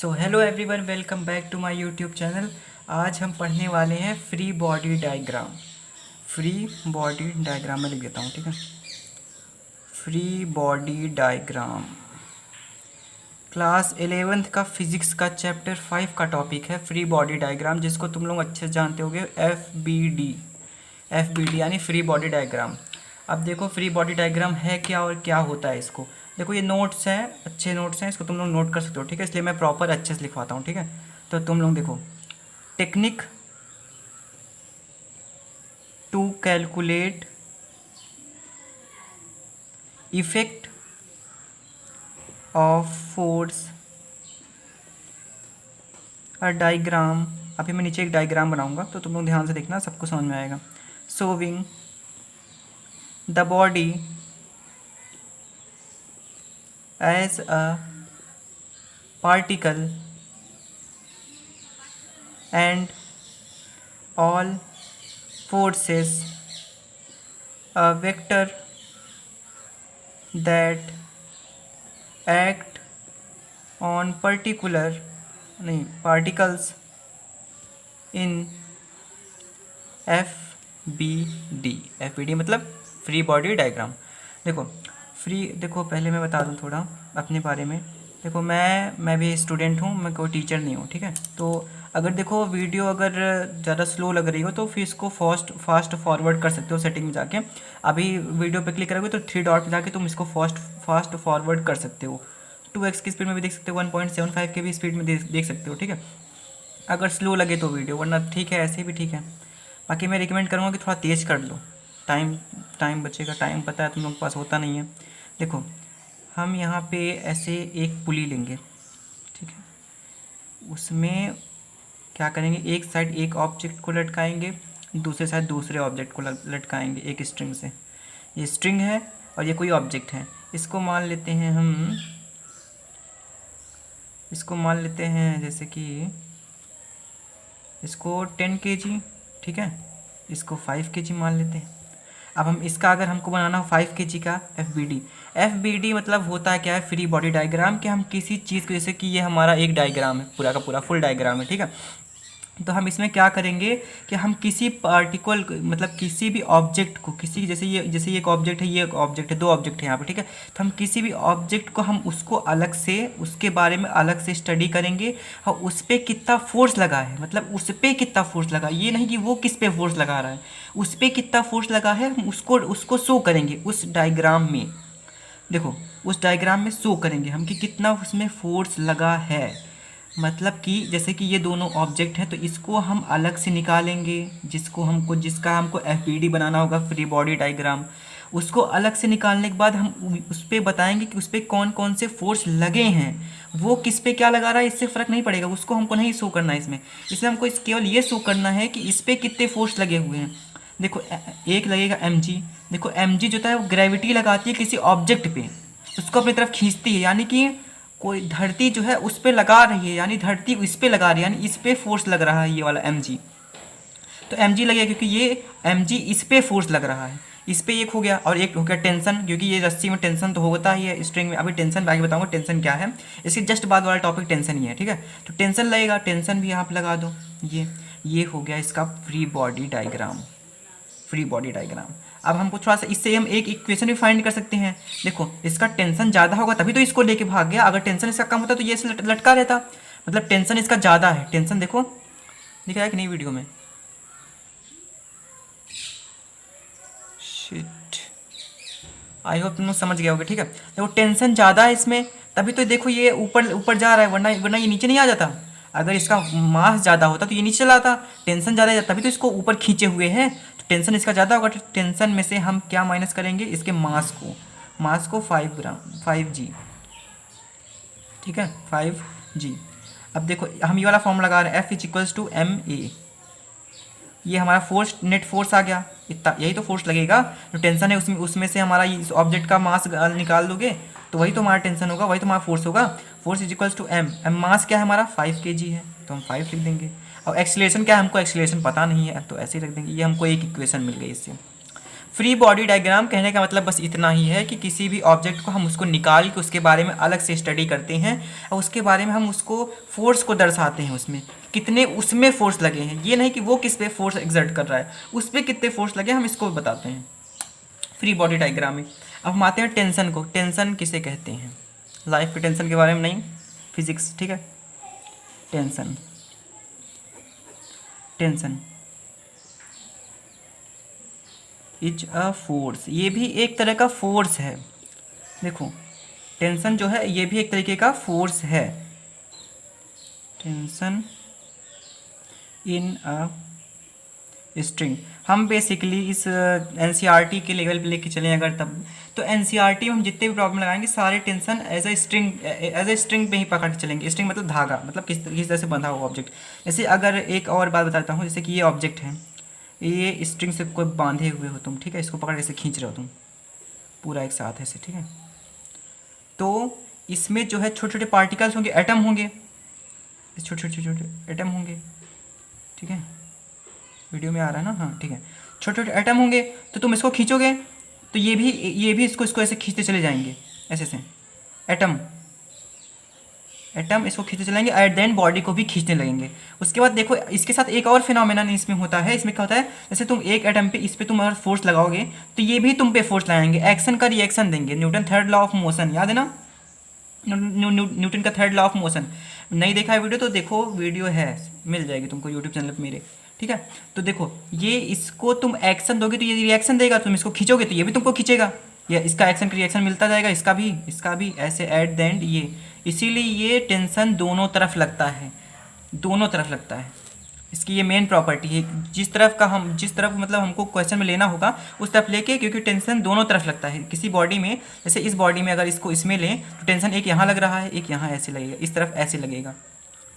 So hello everyone, welcome back to my YouTube channel. आज हम पढ़ने वाले हैं free body diagram. Free body diagram में लिख देता हूँ, ठीक है। Free body diagram class 11th का फिजिक्स का चैप्टर 5 का टॉपिक है फ्री बॉडी डायग्राम, जिसको तुम लोग अच्छे से जानते होगे, एफ बी डी यानी फ्री बॉडी डायग्राम। अब देखो फ्री बॉडी डायग्राम है क्या और क्या होता है इसको। देखो ये नोट्स हैं, अच्छे नोट्स हैं, इसको तुम लोग नोट कर सकते हो, ठीक है। इसलिए मैं प्रॉपर अच्छे से लिखवाता हूँ, ठीक है। तो तुम लोग देखो, technique to calculate effect of force a diagram. अभी मैं नीचे एक डायग्राम बनाऊंगा, तो तुम लोग ध्यान से देखना, सबको समझ में आएगा। Showing the body as a particle and all forces a vector that act on particles in FBD मतलब फ्री बॉडी डायग्राम। देखो पहले मैं बता दूं थोड़ा अपने बारे में। देखो मैं भी स्टूडेंट हूँ, मैं कोई टीचर नहीं हूँ, ठीक है। तो अगर देखो वीडियो अगर ज़्यादा स्लो लग रही हो तो फिर इसको फास्ट फॉरवर्ड कर सकते हो सेटिंग में जाके। अभी वीडियो पे क्लिक करोगे तो 3 डॉट पे जाके तुम इसको फास्ट फॉरवर्ड कर सकते हो। 2x की स्पीड में भी देख सकते हो, 1.75 के भी स्पीड में देख सकते हो, ठीक है, अगर स्लो लगे तो वीडियो, वरना ठीक है ऐसे भी ठीक है। बाकी मैं रिकमेंड करूँगा कि थोड़ा तेज़ कर लो, टाइम टाइम बचेगा। टाइम पता है तुम लोग के पास होता नहीं है। देखो हम यहाँ पे ऐसे एक पुली लेंगे, ठीक है। उसमें क्या करेंगे, एक साइड एक ऑब्जेक्ट को लटकाएंगे, दूसरे साइड दूसरे ऑब्जेक्ट को लटकाएंगे एक स्ट्रिंग से। ये स्ट्रिंग है और ये कोई ऑब्जेक्ट है। इसको मान लेते हैं हम, इसको मान लेते हैं जैसे कि इसको 10 kg, ठीक है। इसको 5 kg मान लेते हैं। अब हम इसका अगर हमको बनाना हो 5 kg का एफ बी डी मतलब होता है क्या है, फ्री बॉडी डायग्राम। कि हम किसी चीज़ को, जैसे कि ये हमारा एक डायग्राम है, पूरा का पूरा फुल डायग्राम है, ठीक है। तो हम इसमें क्या करेंगे कि हम किसी पार्टिकल मतलब किसी भी ऑब्जेक्ट को, किसी जैसे ये एक ऑब्जेक्ट है, ये एक ऑब्जेक्ट है, 2 ऑब्जेक्ट है यहाँ पे, ठीक है। तो हम किसी भी ऑब्जेक्ट को हम उसको अलग से, उसके बारे में अलग से स्टडी करेंगे और उस पर कितना फोर्स लगा है, मतलब उस पर कितना फोर्स लगा, ये नहीं कि वो किस पे फोर्स लगा रहा है, उस पर कितना फोर्स लगा है हम उसको उसको शो करेंगे उस डायग्राम में। देखो उस डायग्राम में शो करेंगे हम कि कितना उसमें फोर्स लगा है। मतलब कि जैसे कि ये दोनों ऑब्जेक्ट हैं, तो इसको हम अलग से निकालेंगे, जिसका हमको एफबीडी बनाना होगा, फ्री बॉडी डायग्राम। उसको अलग से निकालने के बाद हम उस पर बताएंगे कि उस पर कौन कौन से फोर्स लगे हैं, वो किस पे क्या लगा रहा है, इससे फ़र्क नहीं पड़ेगा, उसको हमको नहीं शो करना है इसमें। इसमें हमको केवल ये शो करना है कि इस पर कितने फोर्स लगे हुए हैं। देखो एक लगेगा mg। देखो mg जो है वो ग्रेविटी लगाती है किसी ऑब्जेक्ट पे, उसको अपनी तरफ खींचती है, यानी कि कोई धरती जो है उस पर लगा रही है, यानी धरती इस पर लगा रही है, यानी इस पर फोर्स लग रहा है ये वाला mg। तो mg लगेगा क्योंकि ये mg इस पर फोर्स लग रहा है। इस पे एक हो गया, और एक हो गया टेंशन, क्योंकि ये रस्सी में टेंशन तो होता ही है स्ट्रिंग में। अभी टेंशन आगे बताऊंगा टेंशन क्या है, इसके जस्ट बाद वाला टॉपिक टेंशन ही है, ठीक है। तो टेंशन लगेगा, टेंशन भी यहाँ पे लगा दो। ये हो गया इसका free body diagram. Free body diagram. अब हमको थोड़ा सा इससे हम एक इक्वेशन भी फाइंड कर सकते हैं। देखो इसका टेंशन ज़्यादा होगा तभी तो इसको लेके भाग गया, अगर टेंशन इसका कम होता तो ये लटका रहता। मतलब टेंशन इसका ज़्यादा है। टेंशन देखो दिख रहा है कि नहीं वीडियो में, शिट, आई होप तुम लोग समझ गया होगा, ठीक है। देखो टेंशन ज़्यादा है इसमें, तभी तो देखो ये ऊपर ऊपर जा रहा है, वरना ये नीचे नहीं आ जाता। अगर इसका मास ज़्यादा होता तो ये नीचे चला आता। टेंशन ज़्यादा है तभी तो इसको ऊपर खींचे हुए हैं। तो टेंशन इसका ज़्यादा होगा, तो टेंशन में से हम क्या माइनस करेंगे, इसके मास को 5g, ठीक है, 5g। अब देखो हम ये वाला फॉर्म लगा रहे हैं, F=ma। ये हमारा फोर्स, नेट फोर्स आ गया इतना, यही तो फोर्स लगेगा। जो टेंशन है उसमें से हमारा इस ऑब्जेक्ट का मास निकाल दोगे तो वही तो हमारा टेंशन होगा, वही तो हमारा फोर्स होगा। फोर्स इज टू एम मास क्या है हमारा 5 kg है, तो हम 5 लिख देंगे। अब एक्सीलरेशन क्या है, हमको एक्सीलरेशन पता नहीं है, तो ऐसे ही रख देंगे। ये हमको एक इक्वेशन मिल गई इससे। फ्री बॉडी डायग्राम कहने का मतलब बस इतना ही है कि किसी भी ऑब्जेक्ट को हम उसको निकाल के उसके बारे में अलग से स्टडी करते हैं और उसके बारे में हम उसको फोर्स को दर्शाते हैं, उसमें कितने उसमें फोर्स लगे हैं, ये नहीं कि वो किस पे फोर्स एक्सर्ट कर रहा है, उस पर कितने फोर्स लगे हम इसको बताते हैं फ्री बॉडी डायग्राम में। अब हम आते हैं टेंशन को। टेंशन किसे कहते हैं? लाइफ के टेंशन के बारे में नहीं, फिजिक्स, ठीक है। Tension, tension is a force, ये भी एक तरह का फोर्स है। देखो टेंशन जो है ये भी एक तरीके का फोर्स है। टेंशन इन अ स्ट्रिंग, हम बेसिकली इस एनसीईआरटी के लेवल पे लेके चलें अगर, तब तो एनसीईआरटी में हम जितने भी प्रॉब्लम लगाएंगे सारे टेंशन एज ए स्ट्रिंग पे ही पकड़ के चलेंगे। स्ट्रिंग मतलब धागा, मतलब किस तरह से बंधा हुआ ऑब्जेक्ट। जैसे अगर एक और बात बताता हूँ, जैसे कि ये ऑब्जेक्ट है, ये स्ट्रिंग से कोई बांधे हुए हो तुम, ठीक है, इसको पकड़ के ऐसे खींच रहे हो तुम पूरा एक साथ ऐसे, ठीक है। तो इसमें जो है छोटे छोटे पार्टिकल्स होंगे, एटम होंगे, छोटे छोटे छोटे एटम होंगे, ठीक है, वीडियो में आ रहा है ना, हाँ ठीक है, छोटे छोटे एटम होंगे। तो तुम इसको खींचोगे तो ये भी इसको ऐसे खींचते चले जाएंगे, ऐसे से एटम एटम इसको खींचते चलेंगे, एट देन बॉडी को भी खींचने लगेंगे। उसके बाद देखो इसके साथ एक और फिनोमेनन इसमें होता है। इसमें क्या होता है, जैसे तुम एक एटम पे, इस पे तुम अगर फोर्स लगाओगे तो ये भी तुम पे फोर्स लगाएंगे, एक्शन का रिएक्शन देंगे। Newton third law of motion याद है ना, न्यूटन का थर्ड लॉ ऑफ मोशन। नहीं देखा है वीडियो तो देखो, वीडियो है, मिल जाएगी तुमको यूट्यूब चैनल पे मेरे, ठीक है। तो देखो ये इसको तुम एक्शन दोगे तो ये रिएक्शन देगा, तुम इसको खींचोगे तो ये भी तुमको खींचेगा, या इसका एक्शन का रिएक्शन मिलता जाएगा, इसका भी ऐसे एट द एंड ये। इसीलिए ये टेंशन दोनों तरफ लगता है, दोनों तरफ लगता है। इसकी ये मेन प्रॉपर्टी है, जिस तरफ मतलब हमको क्वेश्चन में लेना होगा उस तरफ लेके, क्योंकि टेंशन दोनों तरफ लगता है किसी बॉडी में। जैसे इस बॉडी में अगर इसको इसमें लें तो टेंशन एक यहाँ लग रहा है, एक यहाँ ऐसे लगेगा, इस तरफ ऐसे लगेगा,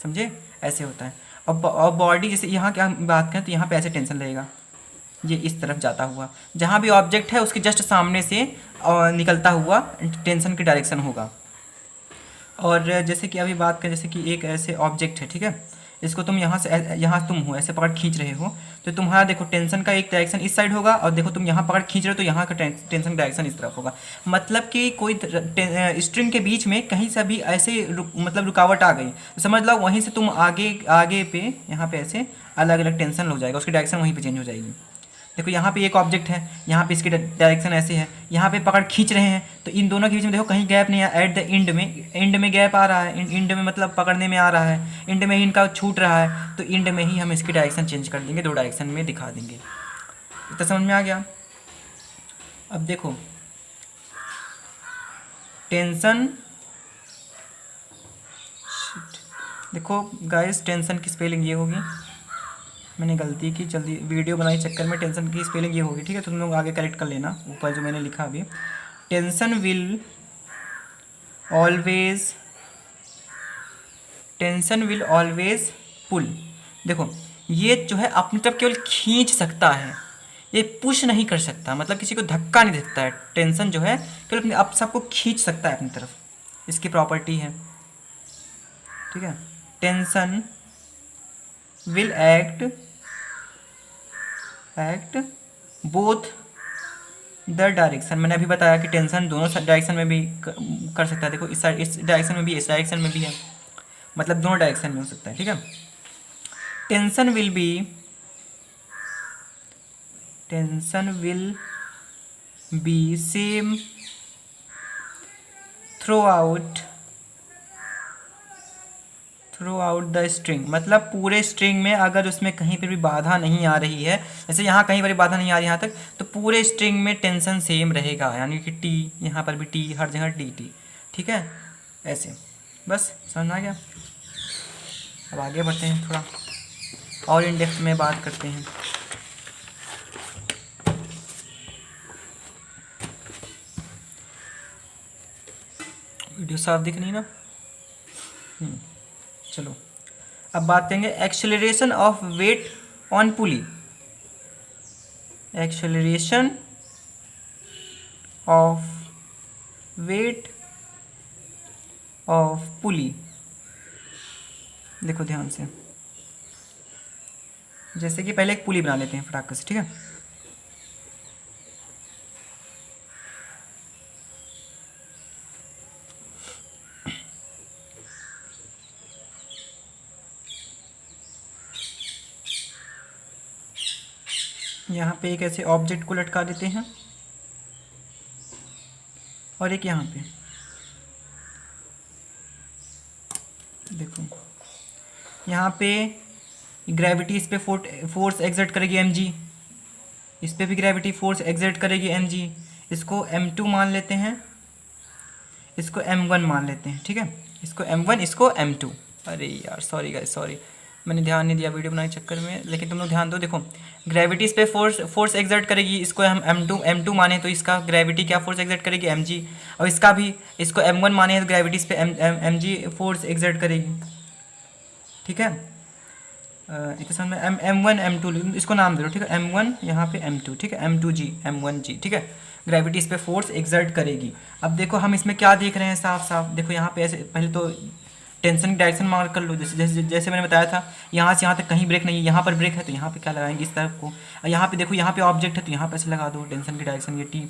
समझे, ऐसे होता है। अब बॉडी जैसे यहाँ क्या बात करें तो यहाँ पे ऐसे टेंशन लगेगा, ये इस तरफ जाता हुआ, जहाँ भी ऑब्जेक्ट है उसके जस्ट सामने से निकलता हुआ टेंशन की डायरेक्शन होगा। और जैसे कि अभी बात करें, जैसे कि एक ऐसे ऑब्जेक्ट है, ठीक है, इसको तुम यहाँ से यहाँ तुम हो ऐसे पकड़ खींच रहे हो, तो तुम्हारा देखो टेंशन का एक डायरेक्शन इस साइड होगा, और देखो तुम यहाँ पकड़ खींच रहे हो तो यहाँ का टेंशन डायरेक्शन इस तरफ होगा। मतलब कि कोई स्ट्रिंग के बीच में कहीं से भी ऐसे मतलब रुकावट आ गई, तो समझ लो वहीं से तुम आगे आगे पे यहाँ पे ऐसे अलग अलग टेंशन हो जाएगा, उसकी डायरेक्शन वहीं पर चेंज हो जाएगी। देखो यहाँ पे एक ऑब्जेक्ट है, यहाँ पे इसकी डायरेक्शन ऐसे है, यहाँ पे पकड़ खींच रहे हैं, तो इन दोनों के बीच में देखो कहीं गैप नहीं है, एट द एंड में गैप आ रहा है, एंड में मतलब पकड़ने में आ रहा है, एंड में ही इनका छूट रहा है, तो एंड में ही हम इसकी डायरेक्शन चेंज कर देंगे, दो डायरेक्शन में दिखा देंगे। इतना समझ में आ गया। अब देखो टेंशन, देखो गाइस टेंशन की स्पेलिंग ये होगी, मैंने गलती की, जल्दी वीडियो बनाई चक्कर में टेंशन की स्पेलिंग ये होगी, ठीक है, तो तुम लोग आगे करेक्ट कर लेना ऊपर जो मैंने लिखा अभी। Tension will always, tension will always pull. देखो ये जो है अपनी तरफ केवल खींच सकता है, ये पुश नहीं कर सकता, मतलब किसी को धक्का नहीं देता है। टेंशन जो है केवल अपने आप सबको खींच सकता है अपनी तरफ, इसकी प्रॉपर्टी है, ठीक है। Tension will act both the direction, मैंने अभी बताया कि टेंशन दोनों डायरेक्शन में भी कर सकता है। देखो इस साइड, इस डायरेक्शन में भी, इस डायरेक्शन में भी है, मतलब दोनों डायरेक्शन में हो सकता है, ठीक है। Tension will be same through out the string, मतलब पूरे स्ट्रिंग में अगर उसमें कहीं पर भी बाधा नहीं आ रही है, जैसे यहाँ कहीं पर भी बाधा नहीं आ रही यहाँ तक, तो पूरे स्ट्रिंग में टेंशन सेम रहेगा, यानी कि टी, यहाँ पर भी टी, हर जगह टी टी, ठीक है, ऐसे। बस समझ आ गया। अब आगे बढ़ते हैं, थोड़ा और इन डेप्थ में बात करते हैं। वीडियो साफ दिख रही ना? चलो अब बात करेंगे acceleration of weight on pulley. Acceleration of weight of pulley, देखो ध्यान से, जैसे कि पहले एक पुली बना लेते हैं फटाक से, ठीक है। यहाँ पे एक ऐसे ऑब्जेक्ट को लटका देते हैं और एक यहाँ पे देखो, यहाँ पे ग्रेविटी इस पे फोर्स एग्जर्ट करेगी mg, इस पे भी ग्रेविटी फोर्स एग्जर्ट करेगी mg। इसको m2 मान लेते हैं, इसको m1 मान लेते हैं, ठीक है। इसको m1, इसको m2। अरे यार सॉरी गाइस, सॉरी, मैंने ध्यान नहीं दिया वीडियो बनाने के चक्कर में, लेकिन तुम लोग ध्यान दो। देखो ग्रेविटी इस पे फोर्स एग्जर्ट करेगी, इसको हम m2 माने तो इसका ग्रेविटी क्या फोर्स एग्जर्ट करेगी mg, और इसका भी, इसको m1 माने तो ग्रेविटी इस पे mg फोर्स एग्जर्ट करेगी, ठीक है। एक समझ में m1 m2 इसको नाम दे दो, ठीक है। m1 यहाँ पे m2, ठीक है, m2g m1g, ठीक है। ग्रेविटी इस पे फोर्स एग्जर्ट करेगी। अब देखो हम इसमें क्या देख रहे हैं, साफ साफ देखो यहाँ पे ऐसे, पहले तो टेंशन की डायरेक्शन मार्क कर लो, जैसे मैंने बताया था, यहाँ से यहाँ तक कहीं ब्रेक नहीं है, यहाँ पर ब्रेक है तो यहाँ पे क्या लगाएंगे, इस तरफ को। और यहाँ पे देखो, यहाँ पे ऑब्जेक्ट है तो यहाँ पे ऐसे लगा दो टेंशन की डायरेक्शन, ये टी।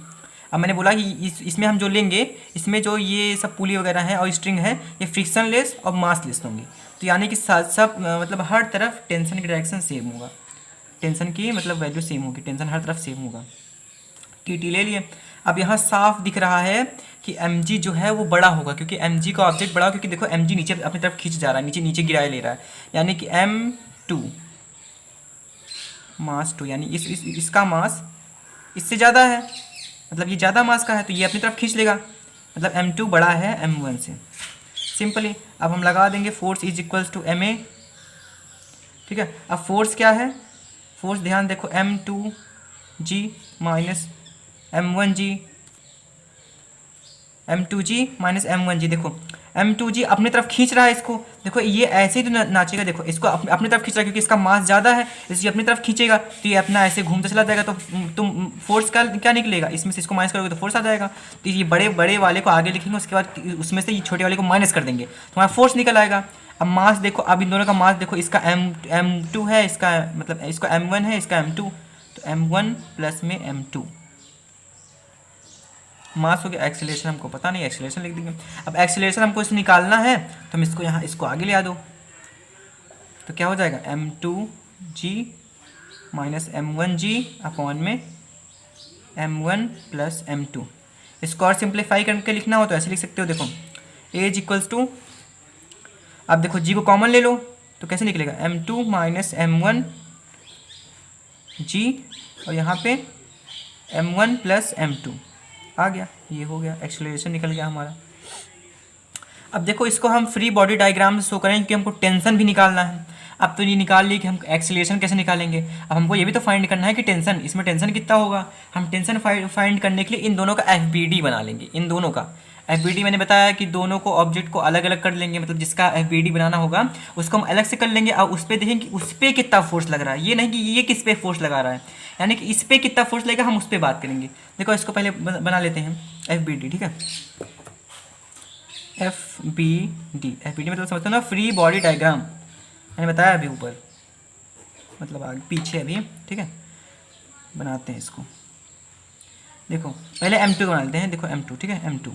अब मैंने बोला कि इसमें हम जो लेंगे, इसमें जो ये सब पुली वगैरह है और स्ट्रिंग है, ये फ्रिक्शन लेस और मास लेस होंगे, तो यानी कि सब मतलब हर तरफ टेंशन की डायरेक्शन सेम होगा, टेंशन की मतलब वैल्यू सेम होगी, टेंशन हर तरफ सेम होगा। टी ले लिए। अब यहाँ साफ दिख रहा है कि mg जो है वो बड़ा होगा, क्योंकि mg का ऑब्जेक्ट बड़ा हो, क्योंकि देखो mg नीचे अपनी तरफ खींच जा रहा है, नीचे नीचे गिराए ले रहा है, यानी कि m2 मास 2, यानी इसका मास इससे ज़्यादा है, मतलब ये ज़्यादा मास का है तो ये अपनी तरफ खींच लेगा, मतलब m2 बड़ा है m1 से, सिंपली। अब हम लगा देंगे force is equals to ma, ठीक है। अब फोर्स क्या है, फोर्स ध्यान देखो m2g minus m1g, m2g minus m1g। देखो m2g अपनी तरफ खींच रहा है इसको, देखो ये ऐसे ही तो नाचेगा, देखो इसको अपनी तरफ खींच रहा है क्योंकि इसका मास ज़्यादा है, इसलिए अपनी तरफ खींचेगा तो ये अपना ऐसे घूमता चला जाएगा, तो तुम फोर्स का क्या निकलेगा, इसमें से इसको माइनस करोगे तो फोर्स आ जाएगा, तो ये बड़े बड़े वाले को आगे लिखेंगे, उसके बाद उसमें से ये छोटे वाले को माइनस कर देंगे, तुम्हारा फोर्स निकल आएगा। अब मास देखो, अब इन दोनों का मास देखो, इसका m2 है, इसका मतलब इसका m1 है, इसका m2, तो m1 प्लस में m2 मास हो गया। एक्सीलरेशन हमको पता नहीं, एक्सीलरेशन लिख देंगे। अब एक्सीलरेशन हमको इससे निकालना है तो हम इसको यहाँ, इसको आगे ले आ दो, तो क्या हो जाएगा m2g माइनस m1g अपॉन में m1 प्लस m2। इसको और सिंप्लीफाई करके लिखना हो तो ऐसे लिख सकते हो, देखो a इज इक्वल्स टू, अब देखो g को कॉमन ले लो तो कैसे निकलेगा m2 माइनस m1 g, और यहाँ पे m1 प्लस m2 आ गया, ये हो गया, एक्सेलरेशन निकल गया हमारा। अब देखो इसको हम फ्री बॉडी डायग्राम से शो करेंगे क्योंकि हमको टेंशन भी निकालना है। अब तो ये निकाल ली कि हम एक्सेलरेशन कैसे निकालेंगे, अब हमको ये भी तो फाइंड करना है कि टेंशन, इसमें टेंशन कितना होगा। हम टेंशन फाइंड करने के लिए इन दोनों का FBD बना लेंगे, इन दोनों का FBD मैंने बताया कि दोनों को ऑब्जेक्ट को अलग अलग कर लेंगे, मतलब जिसका FBD बनाना होगा उसको हम अलग से कर लेंगे और उस पर देखेंगे कि उस पर कितना फोर्स लग रहा है, ये नहीं कि ये किस पे फोर्स लगा रहा है, यानी कि इस पर कितना फोर्स लगेगा हम उस पर बात करेंगे। देखो इसको पहले बना लेते हैं FBD, ठीक है। FBD मतलब समझते हो ना, फ्री बॉडी डायग्राम, मैंने बताया अभी ऊपर, मतलब आगे पीछे अभी, ठीक है। बनाते हैं इसको, देखो पहले m2 बना लेते हैं, देखो m2, ठीक है, m2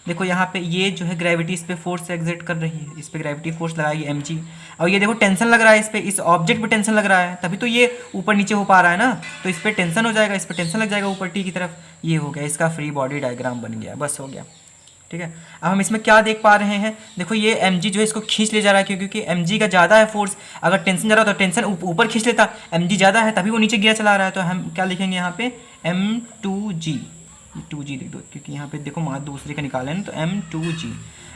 देखो यहाँ पे ये जो है ग्रेविटी इस पे फोर्स एग्जर्ट कर रही है, इस पे ग्रेविटी फोर्स लगाएगी mg, और ये देखो टेंशन लग रहा है इस पे, इस ऑब्जेक्ट पे टेंशन लग रहा है, तभी तो ये ऊपर नीचे हो पा रहा है ना, तो इस पे टेंशन हो जाएगा, इस पे टेंशन लग जाएगा ऊपर टी की तरफ, ये हो गया, इसका फ्री बॉडी डायग्राम बन गया, बस हो गया, ठीक है। अब हम इसमें क्या देख पा रहे हैं, देखो ये mg जो है इसको खींच ले जा रहा है, क्योंकि mg का ज़्यादा है फोर्स, अगर टेंशन जा रहा तो टेंशन ऊपर खींच लेता, mg ज़्यादा है तभी वो नीचे गिरा चला रहा है, तो हम क्या लिखेंगे यहाँ पे m2g, 2g लिख दो क्योंकि यहाँ पे देखो मास दूसरे का निकाले ना, तो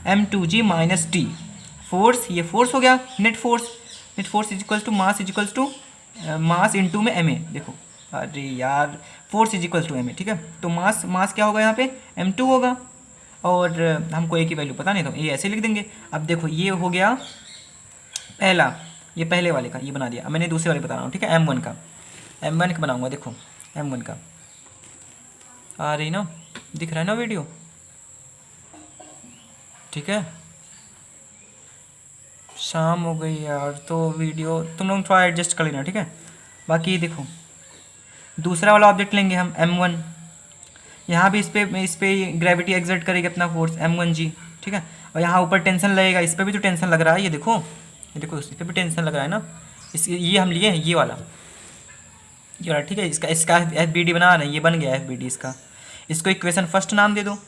m2g माइनस टी, फोर्स, ये फोर्स हो गया, net force is equals to mass is equals to mass into में ma, देखो अरे यार force is equals to ma, ठीक है। तो मास क्या होगा यहाँ पे m2 होगा, और हमको ए की वैल्यू पता नहीं तो ये ऐसे लिख देंगे। अब देखो ये हो गया पहला, ये पहले वाले का ये बना दिया, अब मैंने दूसरे वाले बता रहा हूँ, ठीक है, m1 का बनाऊँगा, देखो m1 का आ रही ना, दिख रहा है ना वीडियो, ठीक है। शाम हो गई यार, तो वीडियो तुम लोग थोड़ा एडजस्ट कर लेना, ठीक है। बाकी देखो दूसरा वाला ऑब्जेक्ट लेंगे हम m1, यहाँ भी इस पे ग्रेविटी एग्जर्ट करेगी अपना फोर्स m1g, ठीक है, और यहाँ ऊपर टेंशन लगेगा, इस पर भी तो टेंशन लग रहा है, ये देखो इस पर भी टेंशन लग रहा है ना, इस ये हम लिए हैं ये वाला, ये वाला, ठीक है। इसका इसका एफ बी डी बना रहे हैं, ये बन गया एफ बी डी इसका। इसको इक्वेशन फर्स्ट नाम दे दो।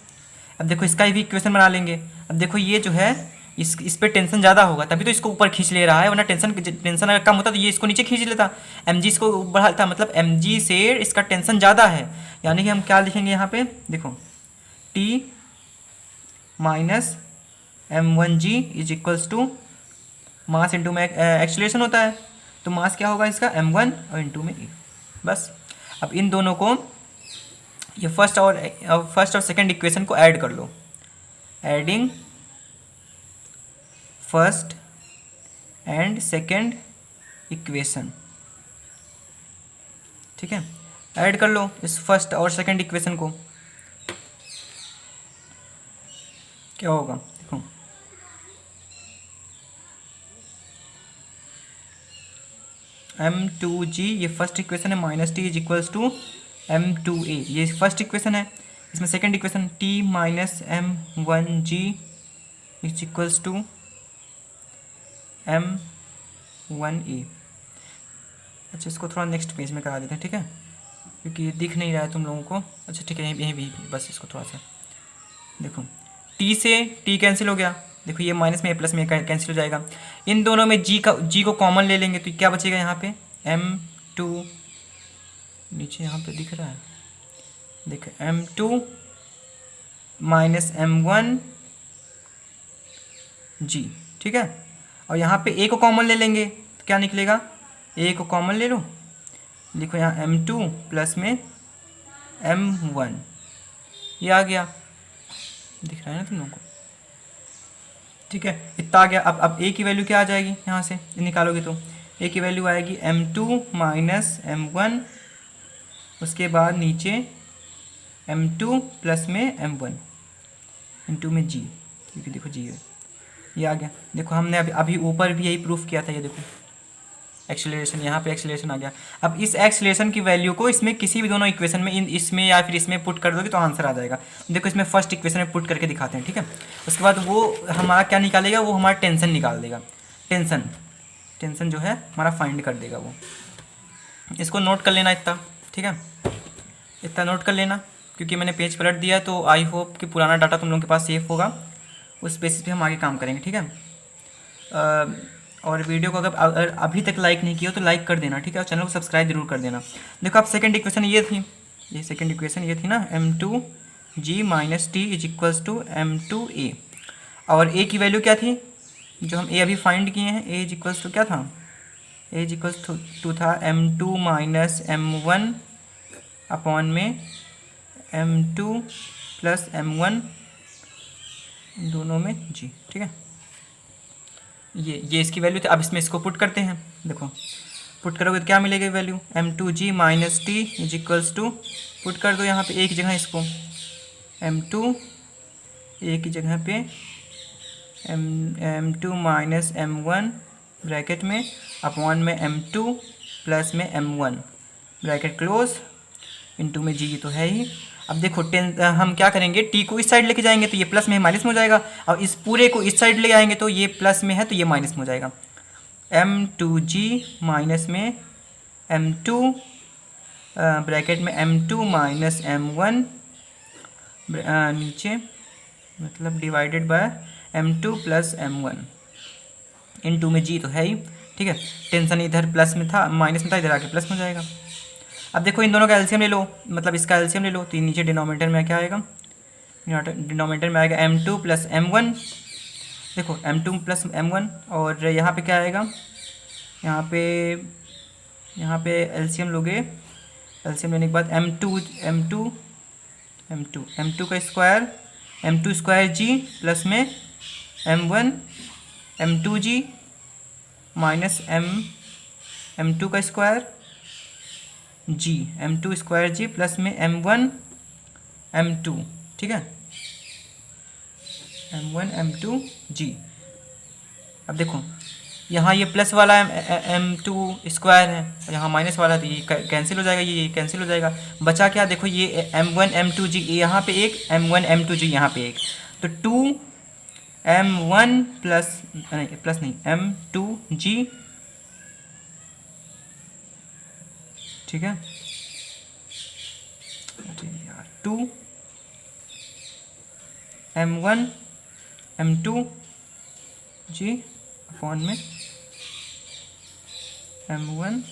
अब देखो इसका भी इक्वेशन बना लेंगे। अब देखो ये जो है इस पे टेंशन ज़्यादा होगा तभी तो इसको ऊपर खींच ले रहा है, वरना टेंशन अगर कम होता तो ये इसको नीचे खींच लेता, एम जी इसको बढ़ाता, मतलब एम जी से इसका टेंशन ज़्यादा है। यानी कि हम क्या लिखेंगे यहाँ पे, देखो T minus M one G is equals to mass into में एक्सीलरेशन होता है, तो मास क्या होगा इसका एम वन और इंटू में ई। बस अब इन दोनों को, ये फर्स्ट और सेकंड इक्वेशन को ऐड कर लो। Adding first and second equation, ठीक है। ऐड कर लो इस फर्स्ट और सेकंड इक्वेशन को, क्या होगा देखो, एम टू जी ये फर्स्ट इक्वेशन है, minus T is equals to M two A, ये फर्स्ट इक्वेशन है। इसमें second equation T minus M one G is equals to M one A. अच्छा इसको थोड़ा नेक्स्ट पेज में करा देते हैं, ठीक है, क्योंकि ये दिख नहीं रहा है तुम लोगों को। अच्छा ठीक है, यहीं भी बस इसको थोड़ा सा देखो, टी से टी कैंसिल हो गया, देखो ये माइनस में ए प्लस में कैंसिल हो जाएगा। इन दोनों में जी को कॉमन ले लेंगे तो क्या बचेगा यहाँ पे, एम टू, नीचे यहाँ पे दिख रहा है, देखो M two minus M one G, ठीक है। और यहाँ पे ए को कॉमन ले लेंगे तो क्या निकलेगा, ए को कॉमन ले लो, लिखो यहाँ एम टू प्लस में एम वन, ये आ गया, दिख रहा है ना तुम लोगों को, ठीक है। इतना आ गया। अब ए की वैल्यू क्या आ जाएगी, यहाँ से निकालोगे तो ए की वैल्यू आएगी M two minus M one, उसके बाद नीचे एम टू प्लस में एम वन इंटू में जी, क्योंकि देखो जी है, ये आ गया। देखो हमने अभी ऊपर भी यही प्रूफ किया था, ये देखो एक्सेलरेशन, यहाँ पे एक्सेलरेशन आ गया। अब इस एक्सेलरेशन की वैल्यू को इसमें किसी भी दोनों इक्वेशन में, इसमें या फिर इसमें पुट कर दोगे तो आंसर आ जाएगा। देखो इसमें फर्स्ट इक्वेशन में पुट करके दिखाते हैं, ठीक है। उसके बाद वो हमारा क्या निकालेगा, वो हमारा टेंशन निकाल देगा, टेंशन जो है हमारा फाइंड कर देगा वो। इसको नोट कर लेना इतना, ठीक है, इतना नोट कर लेना, क्योंकि मैंने पेज पलट दिया तो आई होप कि पुराना डाटा तुम लोगों के पास सेफ होगा, उस बेसिस पे हम आगे काम करेंगे, ठीक है। और वीडियो को अगर अभी तक लाइक नहीं किया तो लाइक कर देना, ठीक है, और चैनल को सब्सक्राइब जरूर कर देना। देखो आप सेकंड इक्वेशन ये थी, ये सेकंड इक्वेशन ये थी ना, M two G minus T is equals to M two A, और ए की वैल्यू क्या थी, जो हम ए अभी फाइंड किए हैं, ए इज इक्वल्स टू क्या था, ए इज इक्वल्स टू था M two minus M one upon में M two plus M one, दोनों में जी, ठीक है। ये इसकी वैल्यू थी। अब इसमें इसको पुट करते हैं, देखो पुट करोगे तो क्या मिलेगी value, M two G minus T is equals to, put कर दो यहाँ पे एक जगह इसको, एम टू ए की जगह पे M two minus M one bracket में अपॉन में एम टू प्लस में M one bracket close into में जी तो है ही। अब देखो हम क्या करेंगे, टी को इस साइड लेके जाएंगे तो ये प्लस में है, माइनस में हो जाएगा, और इस पूरे को इस साइड ले आएंगे तो ये प्लस में है तो ये माइनस में हो जाएगा। एम टू जी माइनस में एम टू ब्रैकेट में M two minus M one नीचे मतलब divided by M two plus M one into में जी तो है ही, ठीक है। टेंशन इधर प्लस में था, माइनस में था, इधर आके प्लस में हो जाएगा। अब देखो इन दोनों का एलसीएम ले लो, मतलब इसका एलसीएम ले लो, तो नीचे डिनोमिनेटर में क्या आएगा, डिनोमिनेटर में आएगा M two plus M one, देखो M two plus M one, और यहाँ पे क्या आएगा, यहाँ पे एलसीएम लोगे, एलसीएम लेने के बाद एम टू का square, M two square G plus में M two G minus M two का square G, M two square G plus में एम वन एम टू, ठीक है, M one M two G. अब देखो यहाँ ये प्लस वाला एम टू स्क्वायर है और यहाँ माइनस वाला, तो ये कैंसिल हो जाएगा, ये कैंसिल हो जाएगा, बचा क्या, देखो ये एम वन एम टू जी, यहाँ पे एक एम वन एम टू जी, यहाँ पे एक, तो टू एम वन प्लस नहीं एम टू जी ठीक है। अरे यार 2 M1 M2 जी फोन में M1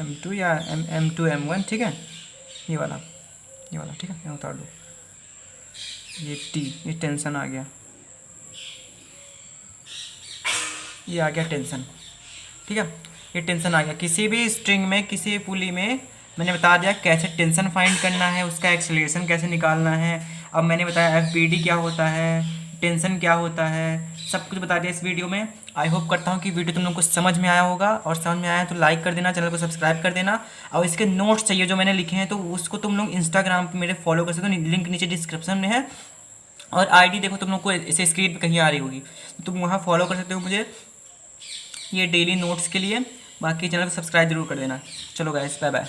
M2 या M2 M1, ठीक है। ये वाला ठीक है, मैं उतार दूँ। ये T, ये टेंशन आ गया, ये आ गया टेंशन, ठीक है। ये टेंशन आ गया। किसी भी स्ट्रिंग में, किसी भी पुली में मैंने बता दिया कैसे टेंशन फाइंड करना है, उसका एक्सेलरेशन कैसे निकालना है। अब मैंने बताया FBD क्या होता है, टेंशन क्या होता है, सब कुछ बता दिया इस वीडियो में। आई होप करता हूँ कि वीडियो तुम लोग को समझ में आया होगा, और समझ में आया तो लाइक कर देना, चैनल को सब्सक्राइब कर देना। और इसके नोट्स चाहिए जो मैंने लिखे हैं तो उसको तुम लोग इंस्टाग्राम पर मेरे फॉलो कर सकते हो, लिंक नीचे डिस्क्रिप्शन में है। और ID देखो तुम लोग को इसे स्क्रीन पर कहीं आ रही होगी, तो तुम वहाँ फॉलो कर सकते हो मुझे ये डेली नोट्स के लिए। बाकी चैनल को सब्सक्राइब जरूर कर देना। चलो गाइस, बाय बाय।